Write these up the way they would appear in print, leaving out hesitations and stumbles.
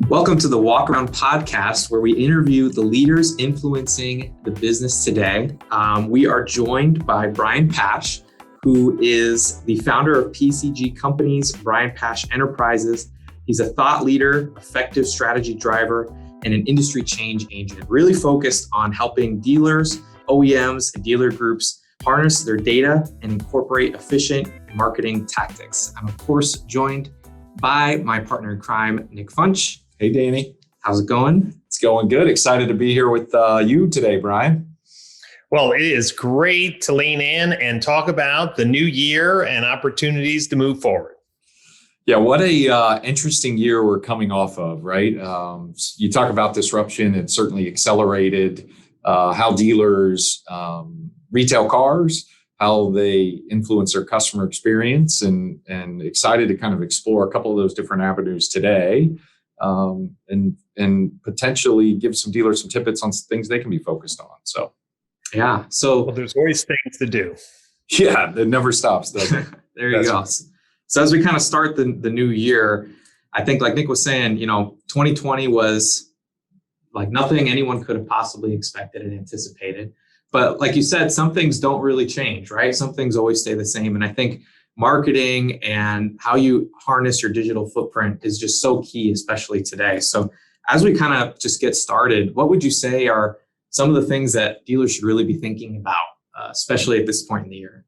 Welcome to the Walk Around Podcast, where we interview the leaders influencing the business today. We are joined by Brian Pasch, who is the founder of PCG Companies, Brian Pasch Enterprises. He's a thought leader, effective strategy driver, and an industry change agent, really focused on helping dealers, OEMs, and dealer groups harness their data and incorporate efficient marketing tactics. I'm, of course, joined by my partner in crime, Nick Funch. Hey, Danny. How's it going? It's going good. Excited to be here with you today, Brian. Well, it is great to lean in and talk about the new year and opportunities to move forward. Yeah, what a interesting year we're coming off of, right? You talk about disruption. It certainly accelerated how dealers retail cars, how they influence their customer experience, and excited to kind of explore a couple of those different avenues today. And potentially give some dealers some tidbits on things they can be focused on. So, yeah. Well, there's always things to do. Yeah, it never stops, does it? There you go. So as we kind of start the new year, I think like Nick was saying, 2020 was like nothing anyone could have possibly expected and anticipated. But like you said, some things don't really change, right? Some things always stay the same. And I think marketing and how you harness your digital footprint is just so key, especially today. So as we kind of just get started, what would you say are some of the things that dealers should really be thinking about, especially at this point in the year?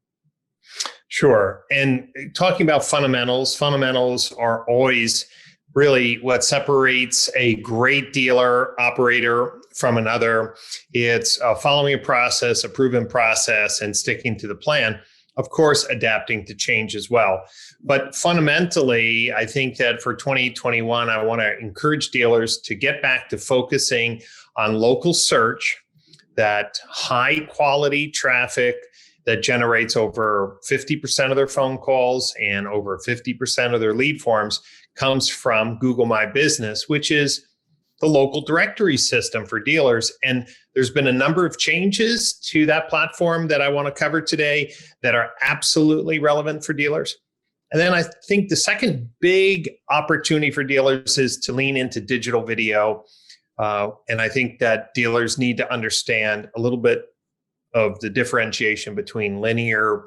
Sure. And talking about fundamentals are always really what separates a great dealer operator from another. It's following a process, a proven process, and sticking to the plan. Of course, adapting to change as well. But fundamentally, I think that for 2021, I want to encourage dealers to get back to focusing on local search, that high quality traffic that generates over 50% of their phone calls and over 50% of their lead forms comes from Google My Business, which is the local directory system for dealers. And there's been a number of changes to that platform that I want to cover today that are absolutely relevant for dealers. And then I think the second big opportunity for dealers is to lean into digital video. And I think that dealers need to understand a little bit of the differentiation between linear,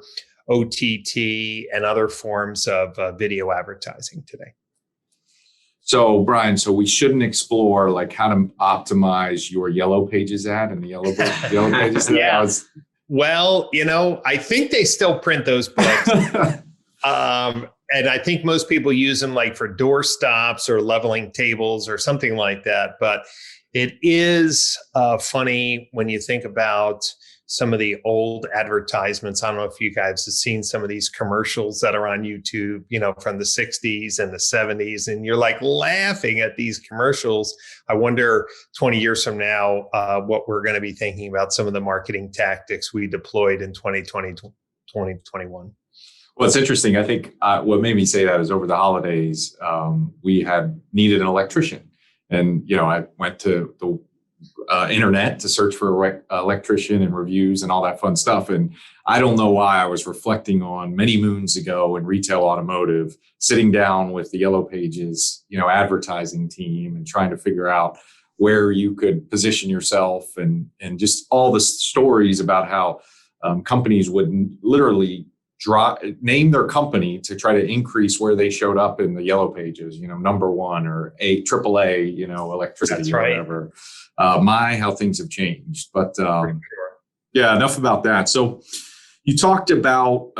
OTT, and other forms of video advertising today. So, Brian, we shouldn't explore like how to optimize your Yellow Pages ad and the Yellow Pages ad. Yeah. Well, I think they still print those books. And I think most people use them like for door stops or leveling tables or something like that. But it is funny when you think about some of the old advertisements. I don't know if you guys have seen some of these commercials that are on YouTube, from the 60s and the 70s, and you're like laughing at these commercials. I wonder 20 years from now, what we're going to be thinking about some of the marketing tactics we deployed in 2020, 2021. Well, it's interesting. I think what made me say that is over the holidays, we had needed an electrician. And, I went to the internet to search for an electrician and reviews and all that fun stuff. And I don't know why I was reflecting on many moons ago in retail automotive, sitting down with the Yellow Pages, advertising team and trying to figure out where you could position yourself and just all the stories about how companies would literally name their company to try to increase where they showed up in the Yellow Pages, number one or AAA, electricity. That's right. Or whatever. How things have changed. But yeah, enough about that. So you talked about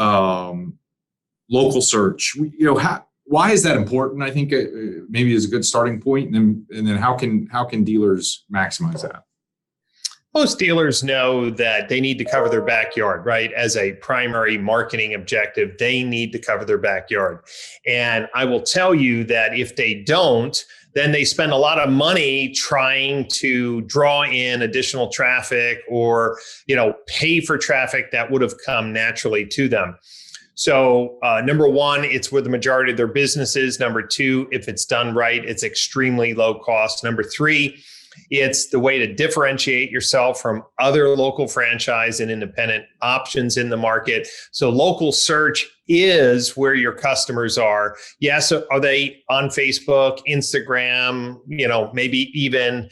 local search. Why is that important? I think maybe is a good starting point. And then how can dealers maximize that? Most dealers know that they need to cover their backyard, right? As a primary marketing objective, they need to cover their backyard. And I will tell you that if they don't, then they spend a lot of money trying to draw in additional traffic or, pay for traffic that would have come naturally to them. So number one, it's where the majority of their business is. Number two, if it's done right, it's extremely low cost. Number three, It's the way to differentiate yourself from other local franchise and independent options in the market. So local search is where your customers are. Yes, are they on Facebook, Instagram, maybe even,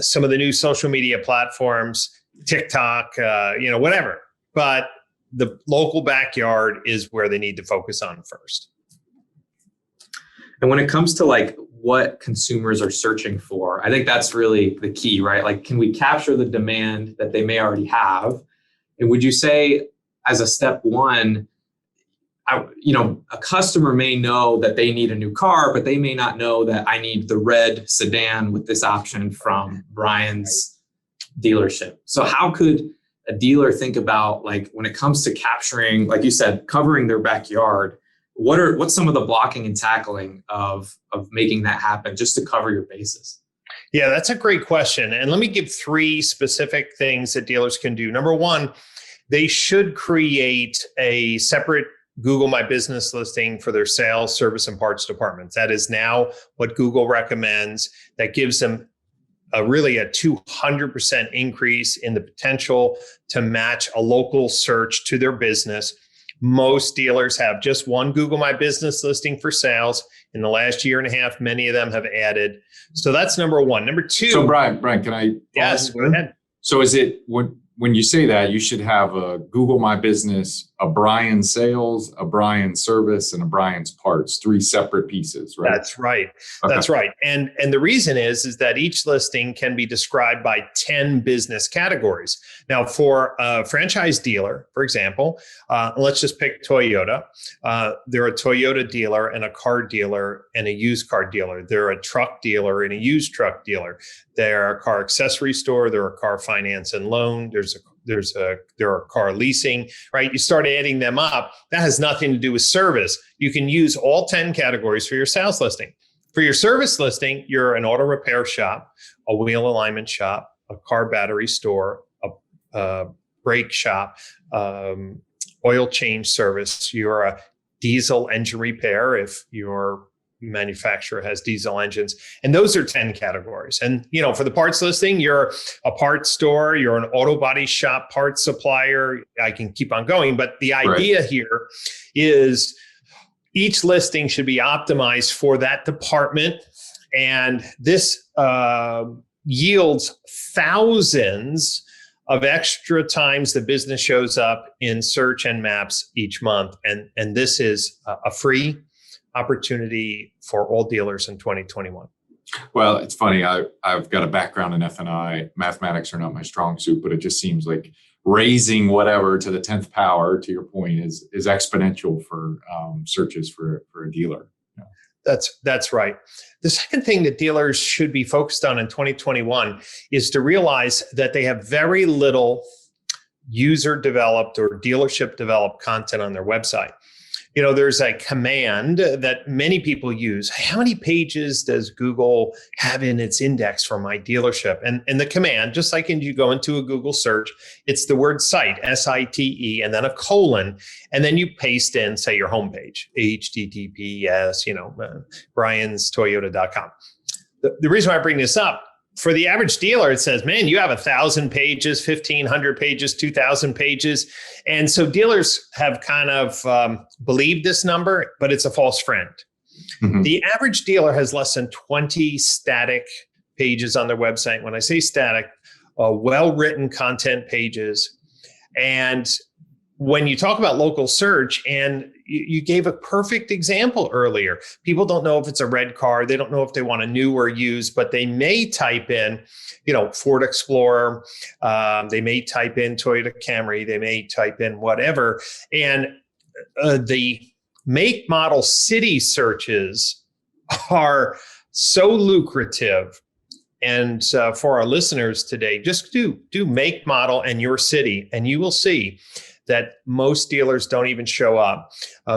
some of the new social media platforms, TikTok, whatever. But the local backyard is where they need to focus on first. And when it comes to like what consumers are searching for, I think that's really the key, right? Like, can we capture the demand that they may already have? And would you say, as a step one, a customer may know that they need a new car, but they may not know that I need the red sedan with this option from Brian's dealership. So how could a dealer think about, like, when it comes to capturing, like you said, covering their backyard, what's some of the blocking and tackling of making that happen just to cover your bases? Yeah, that's a great question. And let me give 3 specific things that dealers can do. Number one, they should create a separate Google My Business listing for their sales, service, and parts departments. That is now what Google recommends. That gives them really a 200% increase in the potential to match a local search to their business. Most dealers have just one Google My Business listing for sales. In the last year and a half, many of them have added. So that's number one. Number two. So Brian, can I? Yes, go ahead. So is it when you say that, you should have a Google My Business, a Brian Sales, a Brian Service, and a Brian's Parts, 3 separate pieces, right? That's right. Okay. That's right. And the reason is that each listing can be described by 10 business categories. Now, for a franchise dealer, for example, let's just pick Toyota. They're a Toyota dealer and a car dealer and a used car dealer. They're a truck dealer and a used truck dealer. They're a car accessory store. They're a car finance and loan. There are car leasing, right? You start adding them up. That has nothing to do with service. You can use all 10 categories for your sales listing. For your service listing, you're an auto repair shop, a wheel alignment shop, a car battery store, a brake shop, oil change service. You're a diesel engine repair if your manufacturer has diesel engines. And those are 10 categories. And, for the parts listing, you're a parts store, you're an auto body shop parts supplier. I can keep on going. But the idea here is each listing should be optimized for that department. And this yields thousands of extra times the business shows up in search and maps each month. And this is a free opportunity for all dealers in 2021. Well, it's funny. I've got a background in F&I. Mathematics are not my strong suit, but it just seems like raising whatever to the 10th power, to your point, is exponential for searches for a dealer. Yeah. That's right. The second thing that dealers should be focused on in 2021 is to realize that they have very little user developed or dealership developed content on their website. There's a command that many people use. How many pages does Google have in its index for my dealership? And the command, just like you go into a Google search, it's the word site, S-I-T-E, and then a colon. And then you paste in, say, your homepage, HTTPS, brianstoyota.com. The reason why I bring this up, for the average dealer, it says, man, you have 1,000 pages, 1,500 pages, 2,000 pages. And so dealers have kind of believed this number, but it's a false friend. Mm-hmm. The average dealer has less than 20 static pages on their website. When I say static, well-written content pages. And when you talk about local search, and you gave a perfect example earlier, people don't know if it's a red car. They don't know if they want a new or used, but they may type in, Ford Explorer. They may type in Toyota Camry. They may type in whatever. And the make, model, city searches are so lucrative. And for our listeners today, just do make, model, and your city, and you will see that most dealers don't even show up.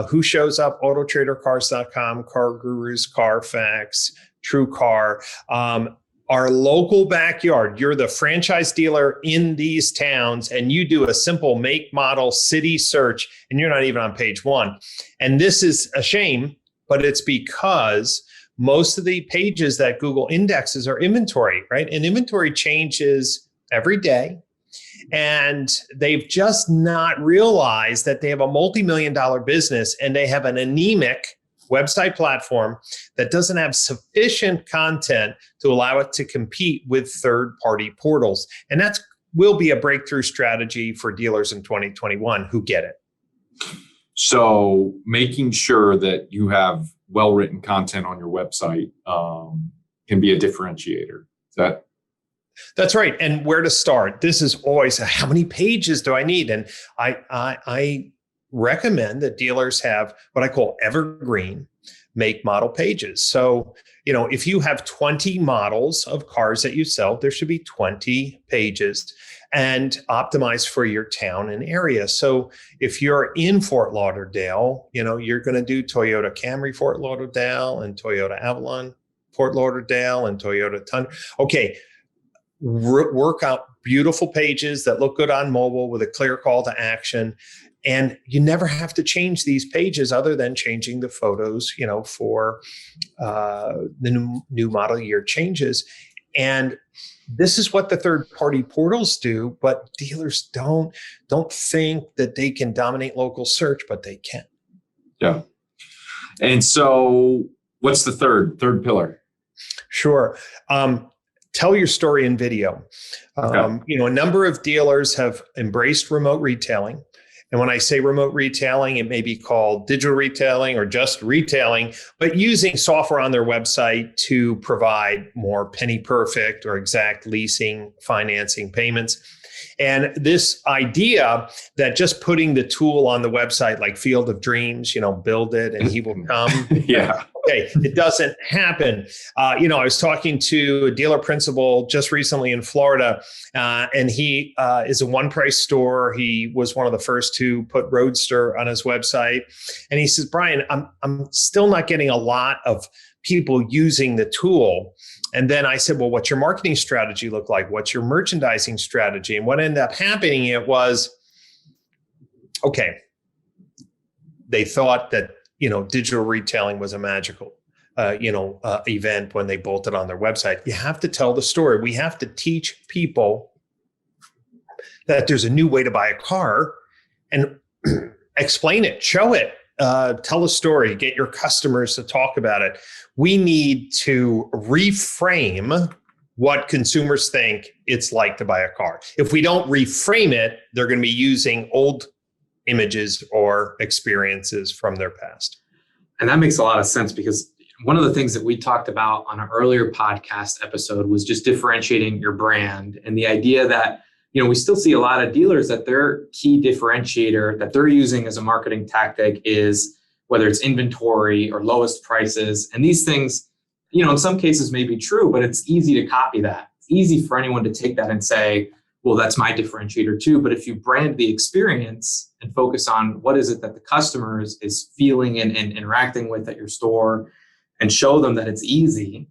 Who shows up? Autotradercars.com, Car Gurus, Carfax, TrueCar. Our local backyard, you're the franchise dealer in these towns, and you do a simple make, model, city search, and you're not even on page 1. And this is a shame, but it's because most of the pages that Google indexes are inventory, right? And inventory changes every day. And they've just not realized that they have a multi-million-dollar business and they have an anemic website platform that doesn't have sufficient content to allow it to compete with third-party portals. And that will be a breakthrough strategy for dealers in 2021 who get it. So making sure that you have well-written content on your website can be a differentiator. That's right. And where to start? This is always, how many pages do I need? And I recommend that dealers have what I call evergreen make model pages. So, if you have 20 models of cars that you sell, there should be 20 pages and optimized for your town and area. So if you're in Fort Lauderdale, you're going to do Toyota Camry Fort Lauderdale and Toyota Avalon Fort Lauderdale and Toyota Tundra. Okay. Work out beautiful pages that look good on mobile with a clear call to action. And you never have to change these pages other than changing the photos, for the new model year changes. And this is what the third-party portals do, but dealers don't think that they can dominate local search, but they can. Yeah. And so what's the third pillar? Sure. Tell your story in video. Okay. A number of dealers have embraced remote retailing. And when I say remote retailing, it may be called digital retailing or just retailing, but using software on their website to provide more penny perfect or exact leasing, financing payments. And this idea that just putting the tool on the website, like Field of Dreams, build it and he will come. Yeah. Okay, it doesn't happen. I was talking to a dealer principal just recently in Florida, and he is a one-price store. He was one of the first to put Roadster on his website. And he says, Brian, I'm still not getting a lot of people using the tool. And then I said, well, what's your marketing strategy look like? What's your merchandising strategy? And what ended up happening, it was, okay, they thought that, digital retailing was a magical, event when they bolted on their website. You have to tell the story. We have to teach people that there's a new way to buy a car and explain it, show it, tell a story, get your customers to talk about it. We need to reframe what consumers think it's like to buy a car. If we don't reframe it, they're going to be using old images or experiences from their past. And that makes a lot of sense, because one of the things that we talked about on an earlier podcast episode was just differentiating your brand, and the idea that, we still see a lot of dealers that their key differentiator that they're using as a marketing tactic is whether it's inventory or lowest prices. And these things, in some cases may be true, but it's easy to copy that. It's easy for anyone to take that and say, well, that's my differentiator too. But if you brand the experience and focus on what is it that the customer is feeling and interacting with at your store, and show them that it's easy,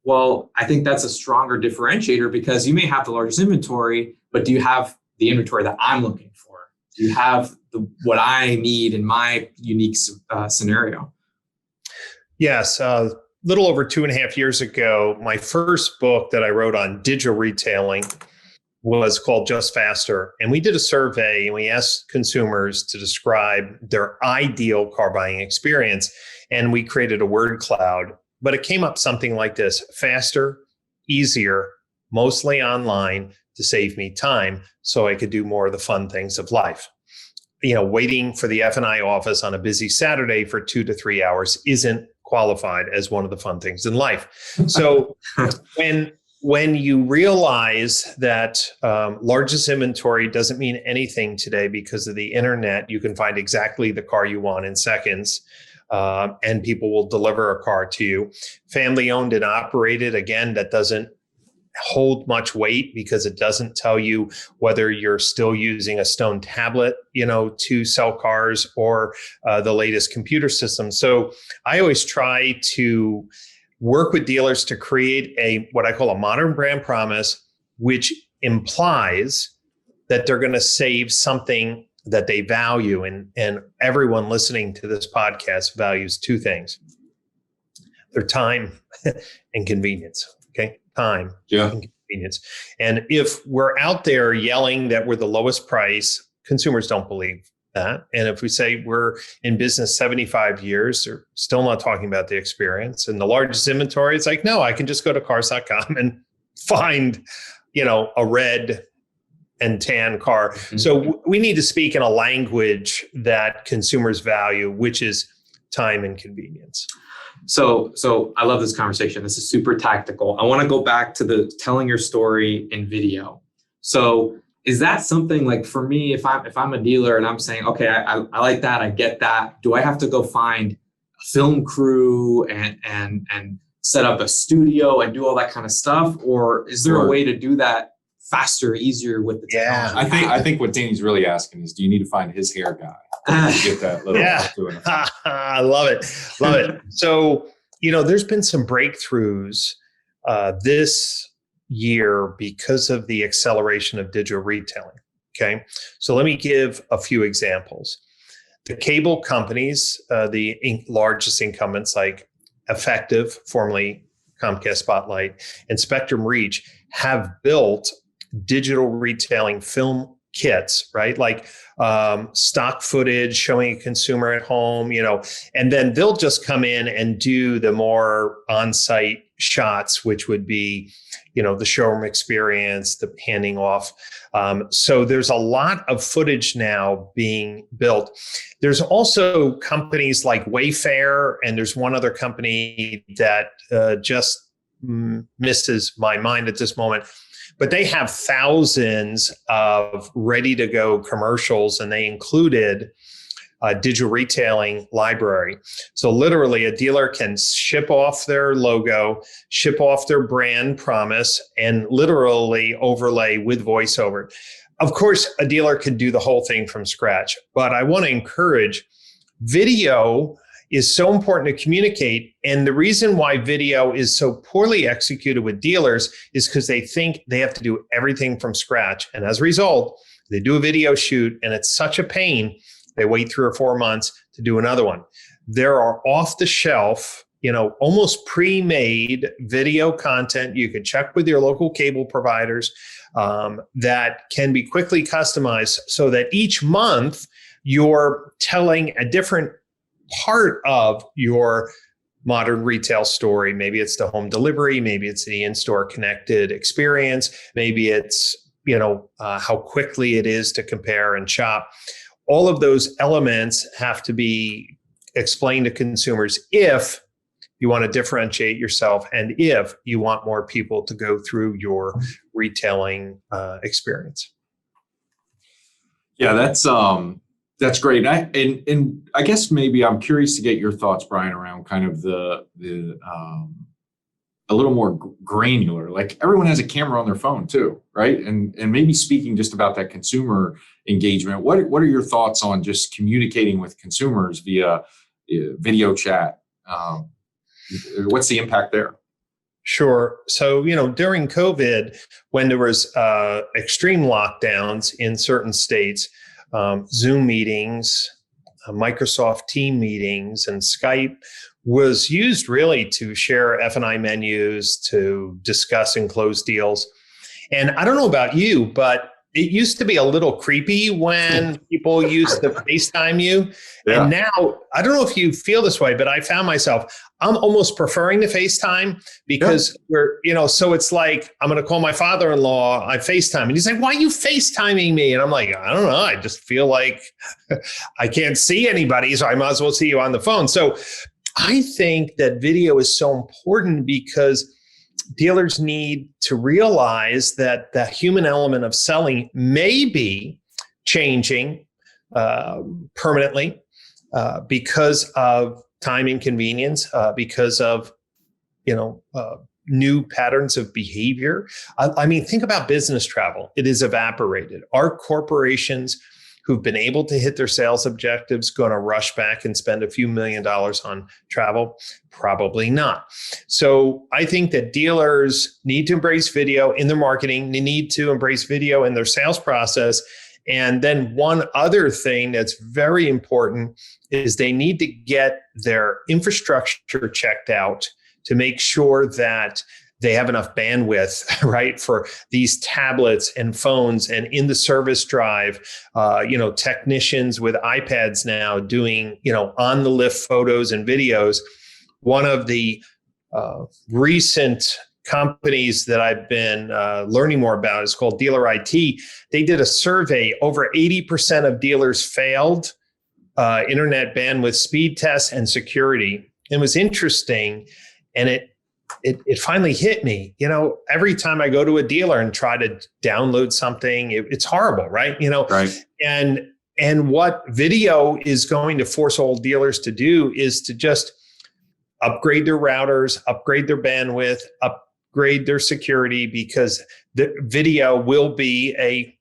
well, I think that's a stronger differentiator, because you may have the largest inventory, but do you have the inventory that I'm looking for? Do you have what I need in my unique scenario? Yes. Little over 2.5 years ago, my first book that I wrote on digital retailing was called Just Faster. And we did a survey and we asked consumers to describe their ideal car buying experience. And we created a word cloud, but it came up something like this: faster, easier, mostly online, to save me time so I could do more of the fun things of life. Waiting for the F&I office on a busy Saturday for 2 to 3 hours isn't qualified as one of the fun things in life. So when you realize that largest inventory doesn't mean anything today because of the internet, you can find exactly the car you want in seconds. And people will deliver a car to you. Family owned and operated, again, that doesn't hold much weight because it doesn't tell you whether you're still using a stone tablet, to sell cars, or the latest computer system. So I always try to work with dealers to create what I call a modern brand promise, which implies that they're going to save something that they value. And everyone listening to this podcast values two things: They're time and convenience. Okay, time Yeah. and convenience. And if we're out there yelling that we're the lowest price, consumers don't believe that. And if we say we're in business 75 years, they're still not talking about the experience. And the largest inventory, it's like, no, I can just go to cars.com and find, a red and tan car. Mm-hmm. So we need to speak in a language that consumers value, which is time and convenience. So I love this conversation. This is super tactical. I want to go back to the telling your story in video. So is that something like for me, if I'm a dealer and I'm saying, okay, I like that, I get that. Do I have to go find a film crew and set up a studio and do all that kind of stuff? Or is there a way to do that faster, easier with the technology? I think what Danny's really asking is, do you need to find his hair guy to get that little I love it. So, there's been some breakthroughs this year because of the acceleration of digital retailing. Okay. So let me give a few examples. The cable companies, the largest incumbents like Effective, formerly Comcast Spotlight, and Spectrum Reach have built digital retailing film kits, right? Like stock footage showing a consumer at home, and then they'll just come in and do the more on-site shots, which would be, the showroom experience, the handing off. So there's a lot of footage now being built. There's also companies like Wayfair, and there's one other company that just misses my mind at this moment. But they have thousands of ready-to-go commercials, and they included a digital retailing library. So literally, a dealer can ship off their logo, ship off their brand promise, and literally overlay with voiceover. Of course, a dealer can do the whole thing from scratch, but I want to encourage video is so important to communicate. And the reason why video is so poorly executed with dealers is because they think they have to do everything from scratch. And as a result, they do a video shoot and it's such a pain. They wait 3 or 4 months to do another one. There are off the shelf, almost pre-made video content. You can check with your local cable providers that can be quickly customized so that each month you're telling a different part of your modern retail story. Maybe it's the home delivery, maybe it's the in-store connected experience, maybe it's how quickly it is to compare and shop. All of those elements have to be explained to consumers if you want to differentiate yourself and if you want more people to go through your retailing experience. Yeah, that's great. And I guess maybe I'm curious to get your thoughts, Brian, around kind of the a little more granular. Like everyone has a camera on their phone too, right? And maybe speaking just about that consumer engagement. What are your thoughts on just communicating with consumers via video chat? What's the impact there? Sure. So, during COVID, when there was extreme lockdowns in certain states, Zoom meetings, Microsoft Team meetings, and Skype was used really to share F&I menus, to discuss and close deals. And I don't know about you, but it used to be a little creepy when people used to FaceTime you. Yeah. And now, I don't know if you feel this way, but I found myself, I'm almost preferring to FaceTime because so it's like, I'm going to call my father-in-law, I FaceTime. And he's like, why are you FaceTiming me? And I'm like, I don't know. I just feel like I can't see anybody, so I might as well see you on the phone. So I think that video is so important because dealers need to realize that the human element of selling may be changing permanently because of time inconvenience, because of new patterns of behavior. I mean, think about business travel. It is evaporated. Are corporations who've been able to hit their sales objectives going to rush back and spend a few $1 million on travel? Probably not. So I think that dealers need to embrace video in their marketing. They need to embrace video in their sales process. And then one other thing that's very important is they need to get their infrastructure checked out to make sure that they have enough bandwidth, right, for these tablets and phones, and in the service drive, technicians with iPads now doing, on the lift photos and videos. One of the recent companies that I've been learning more about is called Dealer IT. They did a survey. Over 80% of dealers failed internet bandwidth speed tests and security. It was interesting, and it finally hit me. Every time I go to a dealer and try to download something, it's horrible, right? Right. And what video is going to force all dealers to do is to just upgrade their routers, upgrade their bandwidth, upgrade their security, because the video will be a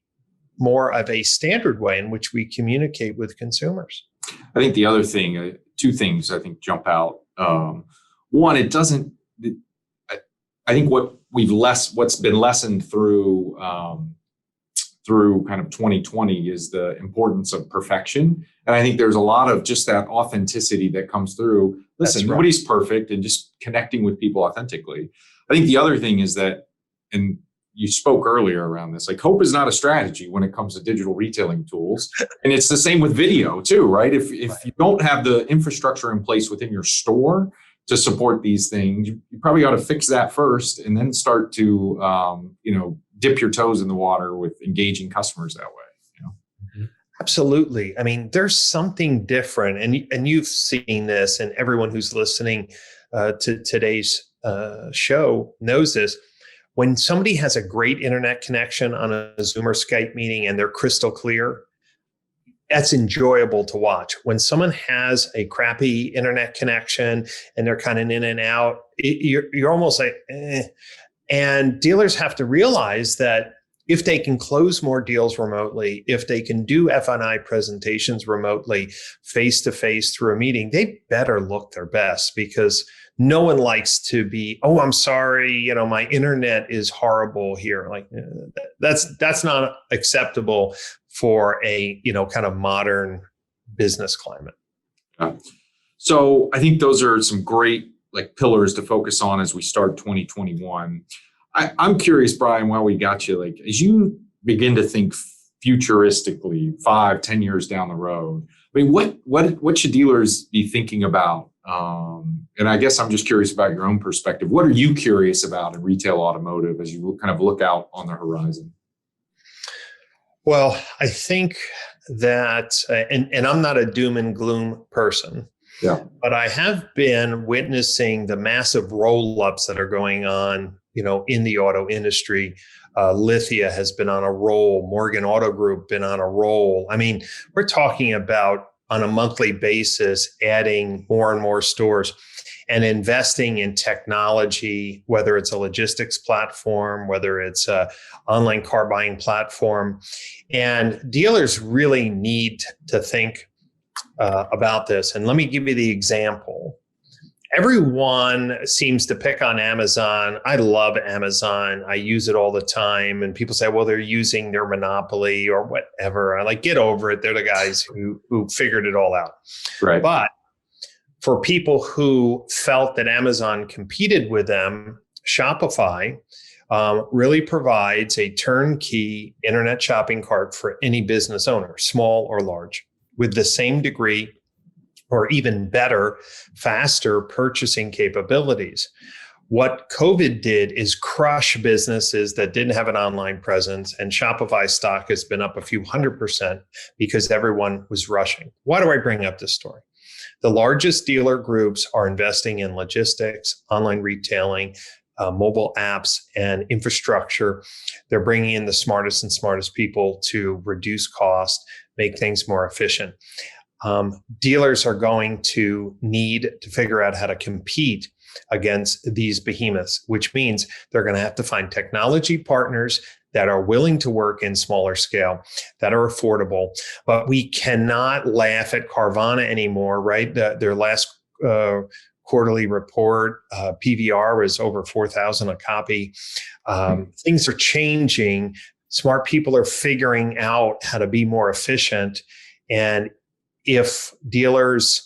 more of a standard way in which we communicate with consumers. I think the other thing, two things I think jump out. One, it doesn't. I think what's been lessened through kind of 2020 is the importance of perfection, and I think there's a lot of just that authenticity that comes through. Listen, nobody's perfect, and just connecting with people authentically. I think the other thing is that, and you spoke earlier around this, like hope is not a strategy when it comes to digital retailing tools. And it's the same with video too, right? If you don't have the infrastructure in place within your store to support these things, you probably ought to fix that first and then start to, dip your toes in the water with engaging customers that way. Absolutely. I mean, there's something different, and you've seen this, and everyone who's listening to today's show knows this. When somebody has a great internet connection on a Zoom or Skype meeting and they're crystal clear, that's enjoyable to watch. When someone has a crappy internet connection and they're kind of in and out, you're almost like, eh. And dealers have to realize that if they can close more deals remotely, if they can do F&I presentations remotely, face-to-face through a meeting, they better look their best, because no one likes to be, oh, I'm sorry, my internet is horrible here. Like that's not acceptable for a, kind of modern business climate. So I think those are some great pillars to focus on as we start 2021. I'm curious, Brian, while we got you, as you begin to think futuristically, 5-10 years down the road, I mean, what should dealers be thinking about? And I guess I'm just curious about your own perspective. What are you curious about in retail automotive as you kind of look out on the horizon? Well, I think that, and I'm not a doom and gloom person, but I have been witnessing the massive roll-ups that are going on, in the auto industry. Lithia has been on a roll. Morgan Auto Group been on a roll. I mean, we're talking about on a monthly basis, adding more and more stores and investing in technology, whether it's a logistics platform, whether it's an online car buying platform. And dealers really need to think about this. And let me give you the example. Everyone seems to pick on Amazon. I love Amazon. I use it all the time. And people say, well, they're using their monopoly or whatever. I get over it. They're the guys who figured it all out. Right. But for people who felt that Amazon competed with them, Shopify really provides a turnkey internet shopping cart for any business owner, small or large, with the same degree or even better, faster purchasing capabilities. What COVID did is crush businesses that didn't have an online presence, and Shopify stock has been up a few 100% because everyone was rushing. Why do I bring up this story? The largest dealer groups are investing in logistics, online retailing, mobile apps, and infrastructure. They're bringing in the smartest and smartest people to reduce cost, make things more efficient. Dealers are going to need to figure out how to compete against these behemoths, which means they're going to have to find technology partners that are willing to work in smaller scale, that are affordable. But we cannot laugh at Carvana anymore, right? Their last quarterly report, PVR was over 4,000 a copy. Things are changing. Smart people are figuring out how to be more efficient. And if dealers,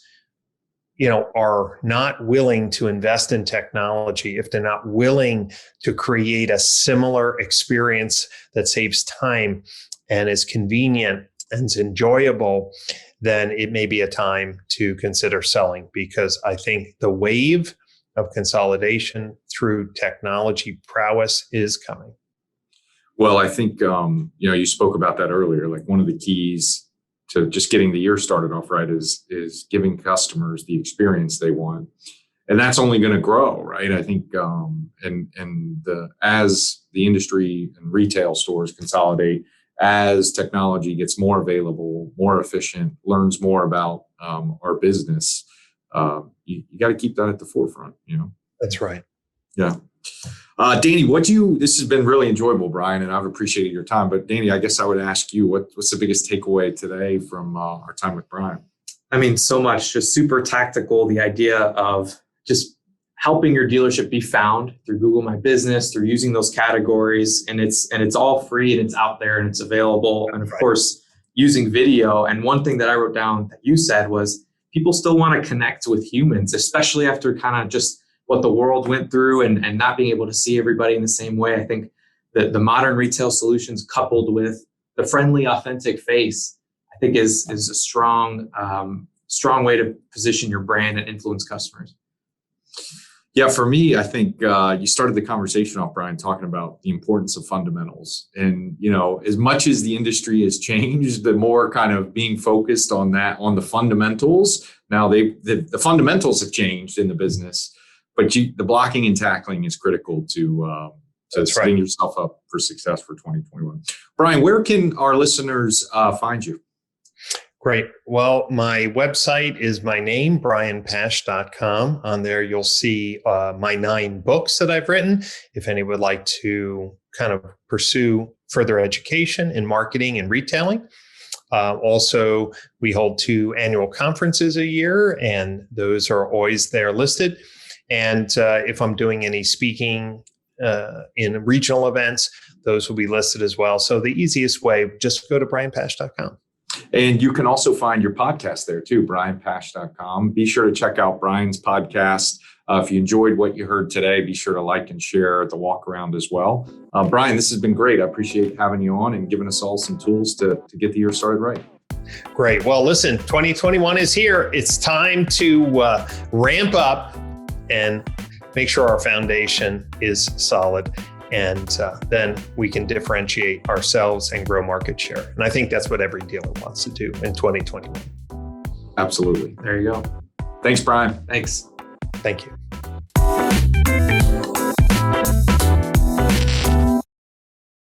are not willing to invest in technology, if they're not willing to create a similar experience that saves time and is convenient and is enjoyable, then it may be a time to consider selling, because I think the wave of consolidation through technology prowess is coming. Well, I think, you spoke about that earlier. Like, one of the keys to just getting the year started off right is giving customers the experience they want. And that's only going to grow, right? I think, as the industry and retail stores consolidate, as technology gets more available, more efficient, learns more about our business, you got to keep that at the forefront, That's right. Yeah. Danny, this has been really enjoyable, Brian, and I've appreciated your time. But Danny, I guess I would ask you, what's the biggest takeaway today from our time with Brian? I mean, so much, just super tactical. The idea of just helping your dealership be found through Google My Business, through using those categories, and it's all free and it's out there and it's available. And of course, using video. And one thing that I wrote down that you said was people still want to connect with humans, especially after kind of just what the world went through and not being able to see everybody in the same way. I think that the modern retail solutions coupled with the friendly, authentic face, I think is a strong way to position your brand and influence customers. Yeah, for me, I think you started the conversation off, Brian, talking about the importance of fundamentals. And, as much as the industry has changed, the more kind of being focused on the fundamentals. Now, the fundamentals have changed in the business, but the blocking and tackling is critical to setting yourself up for success for 2021. Brian, where can our listeners find you? Great. Well, my website is my name, brianpasch.com. On there, you'll see my 9 books that I've written. If any would like to kind of pursue further education in marketing and retailing. Also, we hold 2 annual conferences a year, and those are always there listed. And if I'm doing any speaking in regional events, those will be listed as well. So the easiest way, just go to brianpasch.com. And you can also find your podcast there too, brianpasch.com. Be sure to check out Brian's podcast. If you enjoyed what you heard today, be sure to like and share the walk around as well. Brian, this has been great. I appreciate having you on and giving us all some tools to get the year started right. Great. Well, listen, 2021 is here. It's time to ramp up and make sure our foundation is solid. And then we can differentiate ourselves and grow market share. And I think that's what every dealer wants to do in 2021. Absolutely. There you go. Thanks, Brian. Thanks. Thank you.